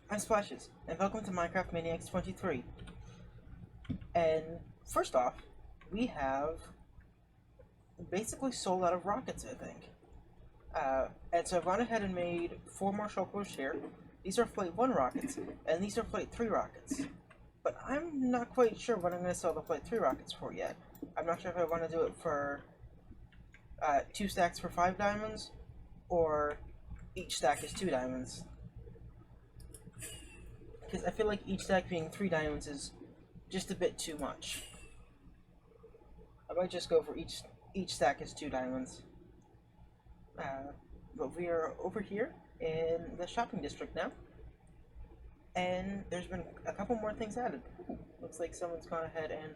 I'm Splashes, and welcome to Minecraft Maniacs 23. And first off, we have basically sold out of rockets, I think. And so I've gone ahead and made 4 more shulkers here. These are Flight 1 rockets, and these are Flight 3 rockets. But I'm not quite sure what I'm going to sell the Flight 3 rockets for yet. I'm not sure if I want to do it for 2 stacks for 5 diamonds, or each stack is 2 diamonds. Because I feel like each stack being 3 diamonds is just a bit too much. I might just go for each stack is 2 diamonds. But we are over here in the shopping district now, and there's been a couple more things added. Ooh, looks like someone's gone ahead and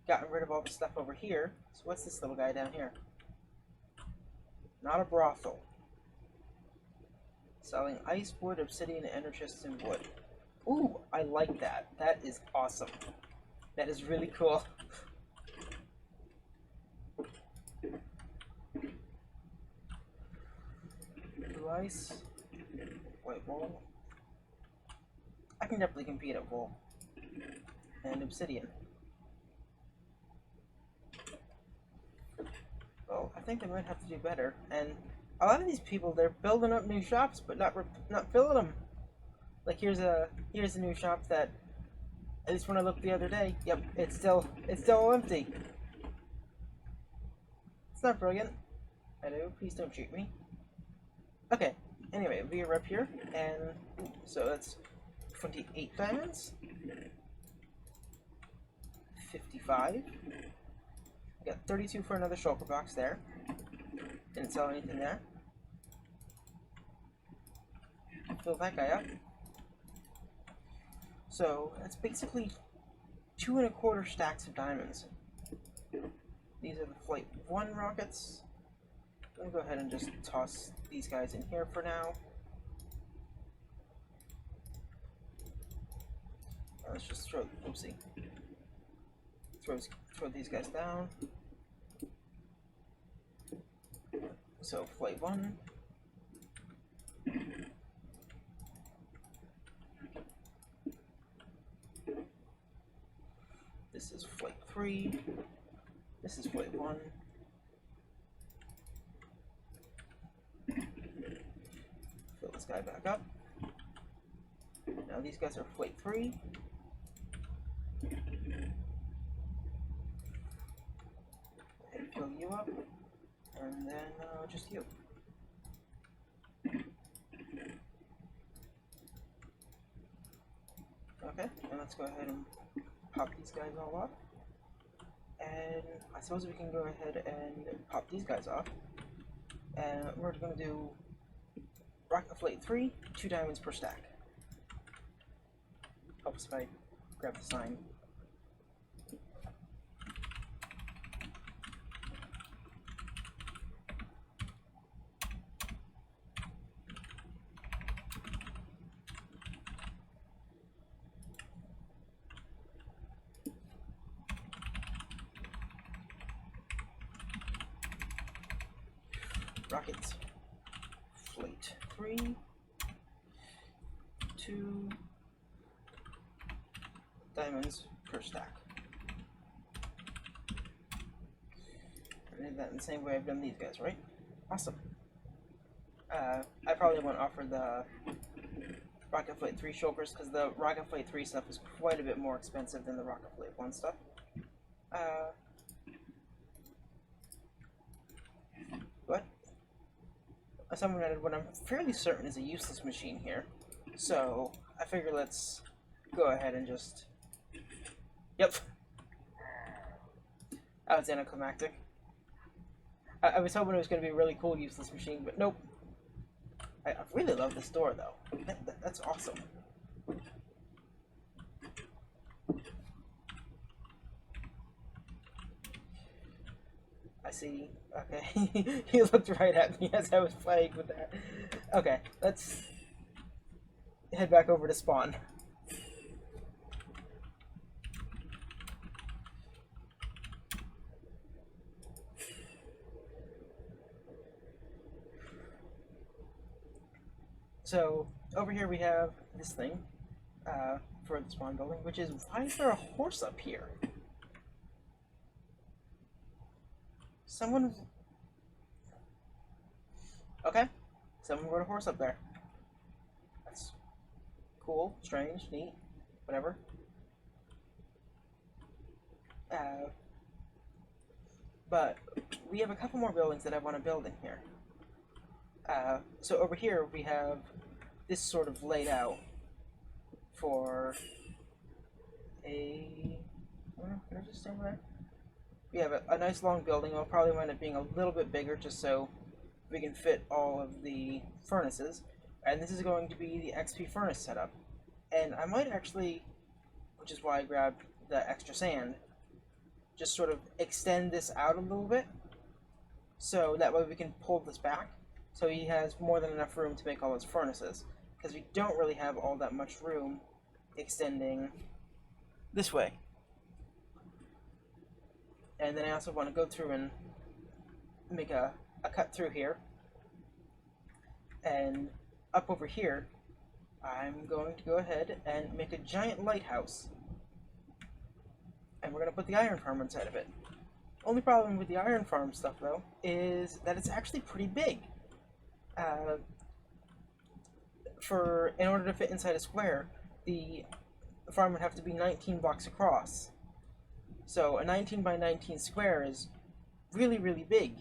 gotten rid of all the stuff over here. So what's this little guy down here? Not a brothel. Selling ice, wood, obsidian, amethyst, and wood. Ooh, I like that. That is awesome. That is really cool. Blue ice, white wool. I can definitely compete at wool. And obsidian. Well, I think I might have to do better. And a lot of these people, they're building up new shops, but not filling them. Like here's a new shop that, at least when I looked the other day, yep, it's still empty. It's not brilliant. Hello, please don't shoot me. Okay. Anyway, we are up here, and so that's 28 diamonds. 55. I got 32 for another shulker box there. Didn't sell anything there. Fill that guy up. So that's basically 2 1/4 stacks of diamonds. These are the Flight 1 rockets. I'm gonna go ahead and just toss these guys in here for now. Let's just throw, oopsie. Throw these guys down. So Flight 1. This is Flight 3. This is Flight 1. Fill this guy back up. Now these guys are Flight 3. And fill you up. And then just you. Okay, and let's go ahead and pop these guys all off. And I suppose we can go ahead and pop these guys off. And we're going to do Rocket Flight 3, 2 diamonds per stack. Helps if I grab the sign. Rockets. Flight 3, 2 diamonds per stack. I did that in the same way I've done these guys, right? Awesome. I probably won't offer the Rocket Flight 3 shulkers because the Rocket Flight 3 stuff is quite a bit more expensive than the Rocket Flight 1 stuff. What? Someone added what I'm fairly certain is a useless machine here. So I figure let's go ahead and just... Yep. That was anticlimactic. I was hoping it was going to be a really cool useless machine, but nope. I really love this door, though. That's awesome. I see. Okay. He looked right at me as I was playing with that. Okay, let's head back over to spawn. So over here we have this thing. for the spawn building, which is, why is there a horse up here? Someone... Okay, someone rode a horse up there. That's cool, strange, neat, whatever. But we have a couple more buildings that I want to build in here. So over here we have this sort of laid out for a... Can I just stay over there? We have a nice long building. It'll probably wind up being a little bit bigger just so we can fit all of the furnaces. And this is going to be the XP furnace setup. And I might actually, which is why I grabbed the extra sand, just sort of extend this out a little bit so that way we can pull this back so he has more than enough room to make all his furnaces, because we don't really have all that much room extending this way. And then I also want to go through and make a cut through here, and up over here I'm going to go ahead and make a giant lighthouse, and we're going to put the iron farm inside of it. Only problem with the iron farm stuff though is that it's actually pretty big. In order to fit inside a square, the farm would have to be 19 blocks across. So a 19 by 19 square is really, really big,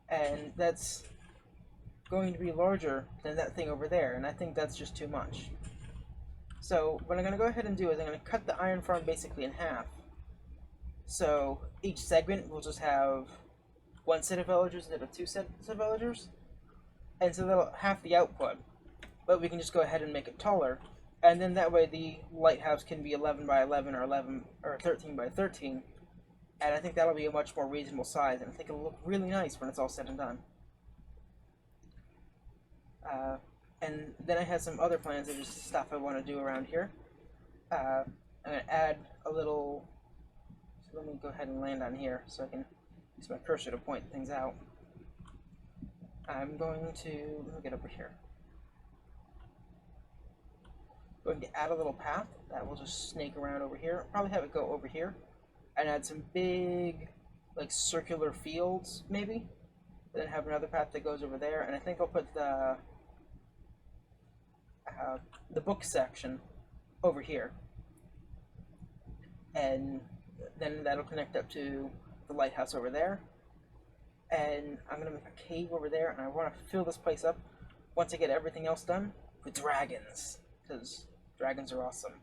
and that's going to be larger than that thing over there, and I think that's just too much. So what I'm going to go ahead and do is I'm going to cut the iron farm basically in half. So each segment will just have one set of villagers instead of two sets of villagers, and so that'll half the output. But we can just go ahead and make it taller, and then that way the lighthouse can be 11 by 11 or 13 by 13, and I think that'll be a much more reasonable size, and I think it'll look really nice when it's all said and done. And then I have some other plans of just stuff I want to do around here. I'm going to add a little... So let me go ahead and land on here so I can use my cursor to point things out. I'm going to... Let me get over here. Going to add a little path that will just snake around over here. Probably have it go over here and add some big, like, circular fields, maybe. Then have another path that goes over there, and I think I'll put the book section over here, and then that'll connect up to the lighthouse over there. And I'm gonna make a cave over there, and I want to fill this place up once I get everything else done with dragons, because dragons are awesome.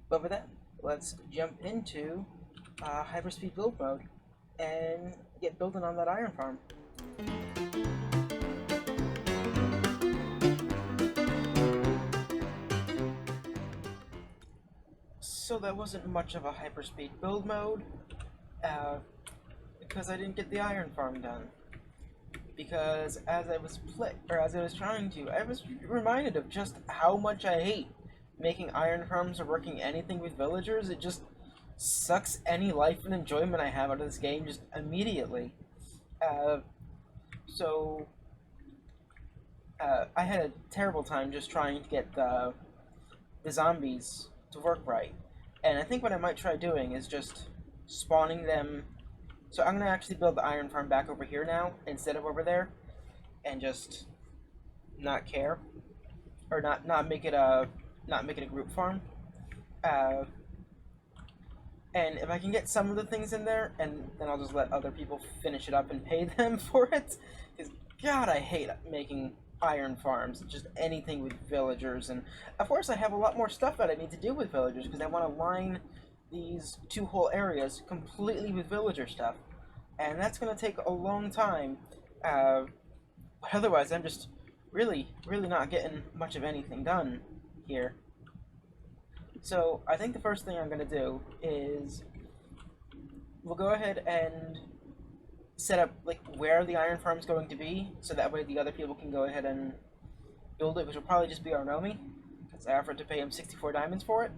But with that, let's jump into hyperspeed build mode and get building on that iron farm. So that wasn't much of a hyperspeed build mode because I didn't get the iron farm done. Because as I was trying to, I was reminded of just how much I hate making iron farms or working anything with villagers. It just sucks any life and enjoyment I have out of this game just immediately. So I had a terrible time just trying to get the zombies to work right. And I think what I might try doing is just spawning them. So I'm going to actually build the iron farm back over here now instead of over there, and just not care, or not make it a group farm. And if I can get some of the things in there, and then I'll just let other people finish it up and pay them for it. Because God, I hate making iron farms, just anything with villagers. And of course I have a lot more stuff that I need to do with villagers, because I want to line these two whole areas completely with villager stuff, and that's going to take a long time. But otherwise I'm just really not getting much of anything done here. So I think the first thing I'm going to do is we'll go ahead and set up like where the iron farm is going to be, so that way the other people can go ahead and build it, which will probably just be Arnomi, because I offered to pay him 64 diamonds for it.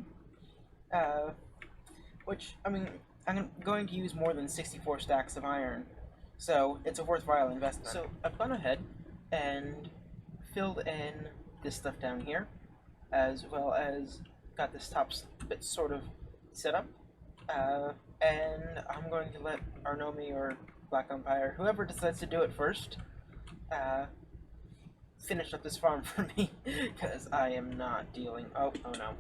Which, I mean, I'm going to use more than 64 stacks of iron, so it's a worthwhile investment. So I've gone ahead and filled in this stuff down here, as well as got this top bit sort of set up. And I'm going to let Arnomi or Black Empire, whoever decides to do it first, finish up this farm for me, because I am not dealing. Oh no,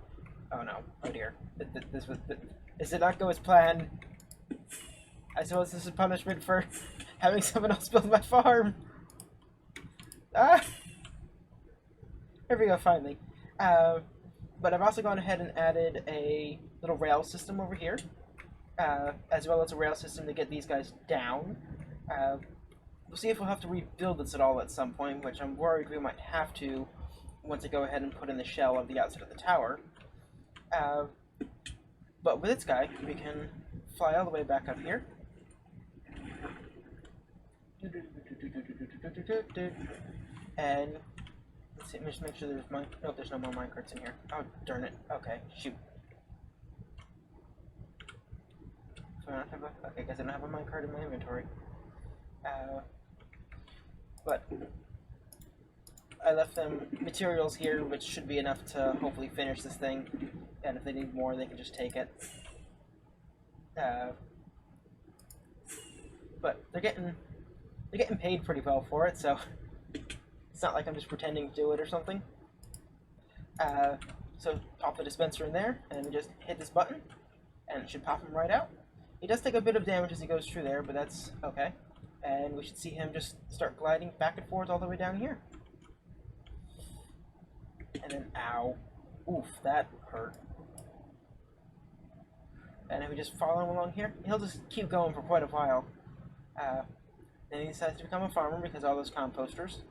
oh no, oh dear. This did not go as planned. I suppose this is punishment for having someone else build my farm. Ah, here we go, finally. But I've also gone ahead and added a little rail system over here, as well as a rail system to get these guys down. We'll see if we'll have to rebuild this at all at some point, which I'm worried we might have to once I go ahead and put in the shell of the outside of the tower. But with this guy, we can fly all the way back up here. And let's see, just make sure there's nope, there's no more minecarts in here. Oh, darn it. Okay, shoot. So I don't have a, okay, because I don't have a minecart in my inventory. But I left them materials here, which should be enough to hopefully finish this thing. And if they need more, they can just take it. But they're getting paid pretty well for it, so it's not like I'm just pretending to do it or something. So pop the dispenser in there, and we just hit this button, and it should pop him right out. He does take a bit of damage as he goes through there, but that's okay. And we should see him just start gliding back and forth all the way down here. And then, ow. Oof, that hurt. And if we just follow him along here, he'll just keep going for quite a while. Then he decides to become a farmer because all those composters.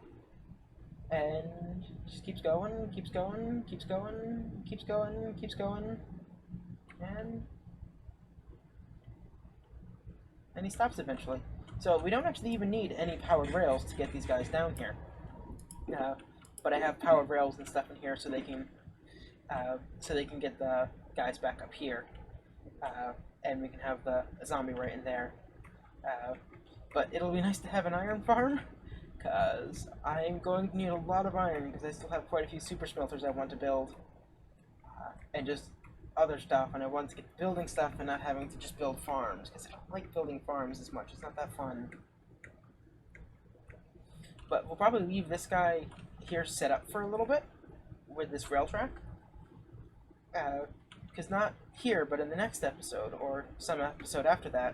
And just keeps going, keeps going, keeps going, keeps going, keeps going. And he stops eventually. So we don't actually even need any powered rails to get these guys down here. But I have powered rails and stuff in here so they can get the guys back up here. And we can have the zombie right in there. But it'll be nice to have an iron farm, because I'm going to need a lot of iron, because I still have quite a few super smelters I want to build. And just other stuff, and I want to get building stuff and not having to just build farms, because I don't like building farms as much. It's not that fun. But we'll probably leave this guy here set up for a little bit with this rail track. Because not here, but in the next episode, or some episode after that,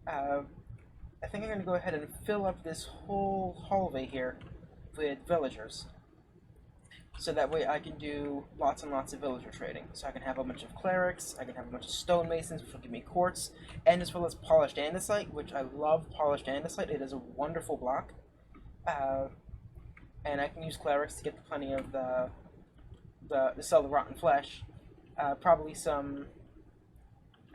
I think I'm going to go ahead and fill up this whole hallway here with villagers. So that way I can do lots and lots of villager trading. So I can have a bunch of clerics, I can have a bunch of stonemasons, which will give me quartz, and as well as polished andesite, which I love polished andesite. It is a wonderful block. And I can use clerics to get plenty of to sell the rotten flesh. Probably some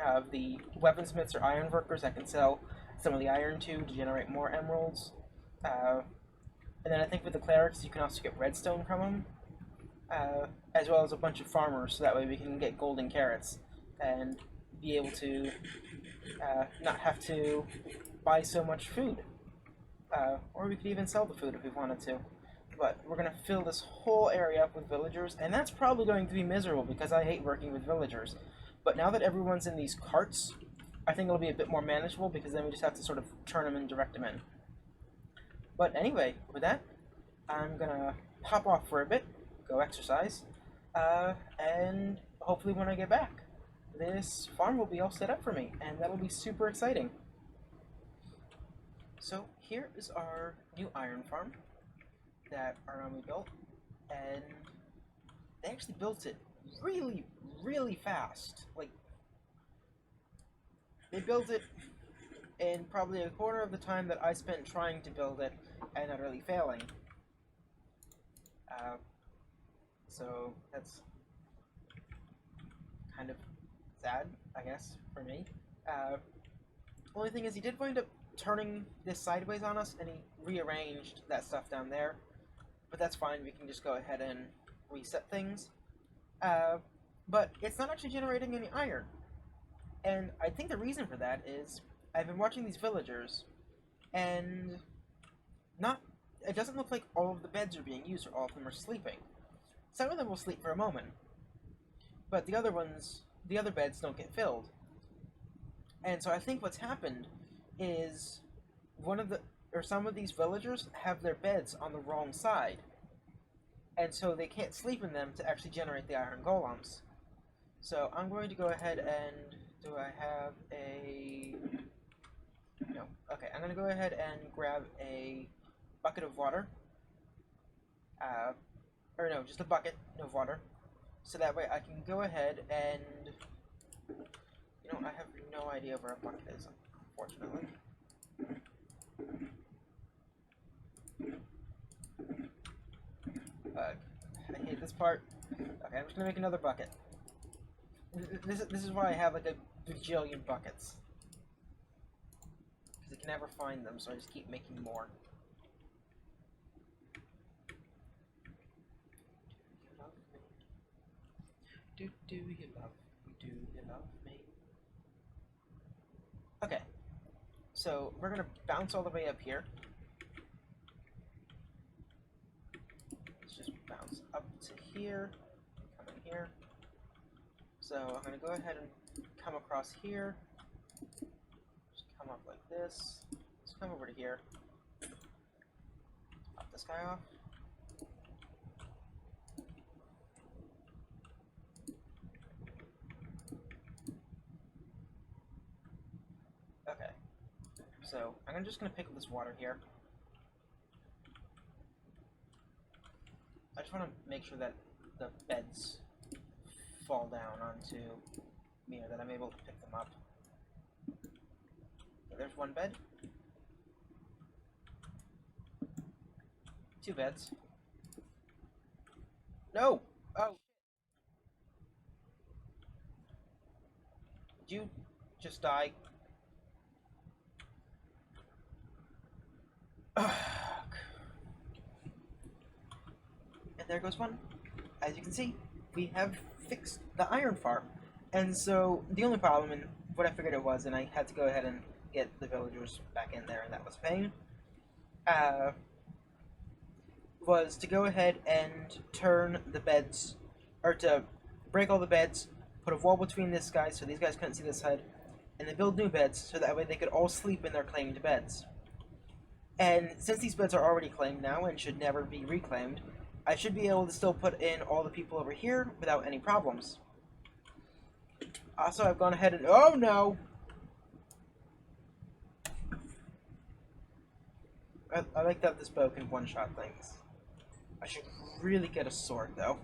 of the weaponsmiths or iron workers I can sell some of the iron to generate more emeralds. And then I think with the clerics you can also get redstone from them. As well as a bunch of farmers, so that way we can get golden carrots and be able to not have to buy so much food. Or we could even sell the food if we wanted to. But we're going to fill this whole area up with villagers, and that's probably going to be miserable because I hate working with villagers. But now that everyone's in these carts, I think it'll be a bit more manageable, because then we just have to sort of turn them and direct them in. But anyway, with that, I'm going to hop off for a bit, go exercise, and hopefully when I get back, this farm will be all set up for me, and that'll be super exciting. So here is our new iron farm that our army built, and they actually built it really, really fast. Like, they built it in probably a quarter of the time that I spent trying to build it and utterly failing. So that's kind of sad, I guess, for me. Only thing is, he did wind up turning this sideways on us, and he rearranged that stuff down there. But that's fine, we can just go ahead and reset things. But it's not actually generating any iron. And I think the reason for that is I've been watching these villagers, and not it doesn't look like all of the beds are being used or all of them are sleeping. Some of them will sleep for a moment, but the other beds don't get filled. And so I think what's happened is some of these villagers have their beds on the wrong side, and so they can't sleep in them to actually generate the iron golems. So I'm going to go ahead and do I have a no? Okay, I'm going to go ahead and grab a bucket of water. Or no, just a bucket of water. So that way I can go ahead and, I have no idea where a bucket is, unfortunately. I hate this part. Okay, I'm just gonna make another bucket. This is why I have like a bajillion buckets. Because I can never find them, so I just keep making more. Do you love me? Do you love me? Okay, so we're gonna bounce all the way up here. Let's just bounce up to here, come in here. So I'm gonna go ahead and come across here. Just come up like this. Let's come over to here. Pop this guy off. Okay, so I'm just going to pick up this water here. I just want to make sure that the beds fall down onto me, or that I'm able to pick them up. Okay, there's one bed. 2 beds. No! Oh! Did you just die? And there goes one. As you can see, we have fixed the iron farm. And so the only problem, and what I figured it was, and I had to go ahead and get the villagers back in there, and that was a pain, was to go ahead and turn the beds, or to break all the beds, put a wall between this guy so these guys couldn't see this side, and then build new beds so that way they could all sleep in their claimed beds. And since these beds are already claimed now and should never be reclaimed, I should be able to still put in all the people over here without any problems. Also, I've gone ahead and... Oh, no! I like that this bow can one-shot things. I should really get a sword, though.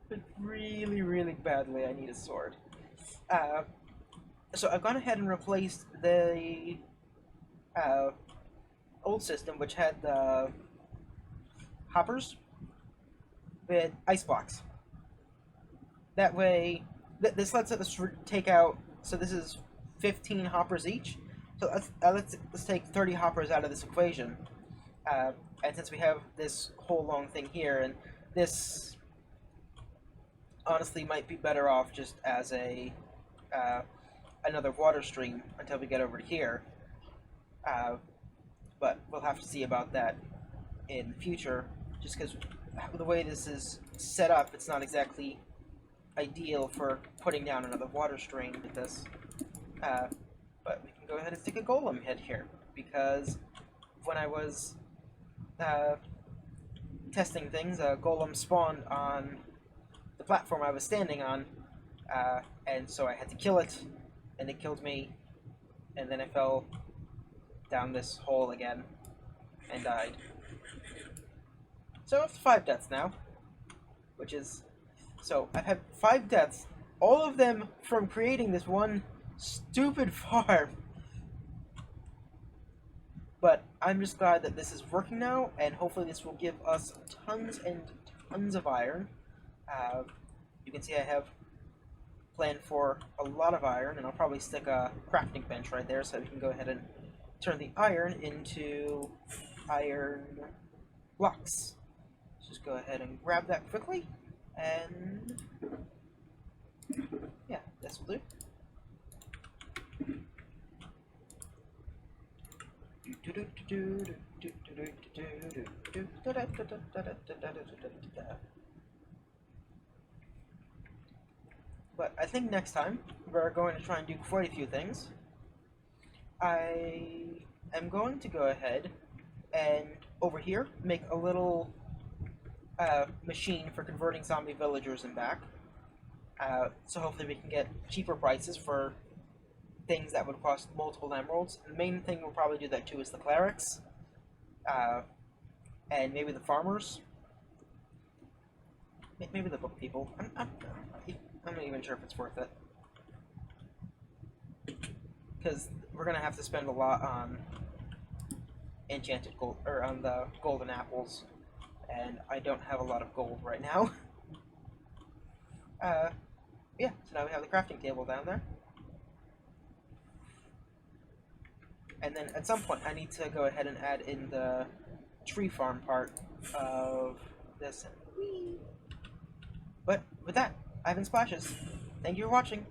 But really, really badly, I need a sword. So I've gone ahead and replaced the old system, which had the hoppers, with ice blocks. That way, this lets us take out, so this is 15 hoppers each. So let's take 30 hoppers out of this equation. And since we have this whole long thing here, and this honestly might be better off just as a another water stream until we get over to here. But we'll have to see about that in the future, just because the way this is set up, it's not exactly ideal for putting down another water stream with this. But we can go ahead and stick a golem head here, because when I was testing things, a golem spawned on the platform I was standing on, and so I had to kill it, and it killed me, and then I fell down this hole again and died. So it's 5 deaths now, which is... So I've had 5 deaths, all of them from creating this one stupid farm. But I'm just glad that this is working now, and hopefully this will give us tons and tons of iron. You can see I have planned for a lot of iron, and I'll probably stick a crafting bench right there so we can go ahead and turn the iron into iron blocks. Let's just go ahead and grab that quickly, and yeah, this will do. But I think next time we're going to try and do quite a few things. I am going to go ahead and over here make a little machine for converting zombie villagers and back. So hopefully we can get cheaper prices for things that would cost multiple emeralds. And the main thing we'll probably do that too is the clerics, and maybe the farmers, maybe the book people. I'm not even sure if it's worth it, because we're gonna have to spend a lot on enchanted gold or on the golden apples, and I don't have a lot of gold right now. Yeah, so now we have the crafting table down there. And then at some point I need to go ahead and add in the tree farm part of this. But with that, I've been Splashes. Thank you for watching.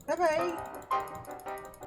Bye bye!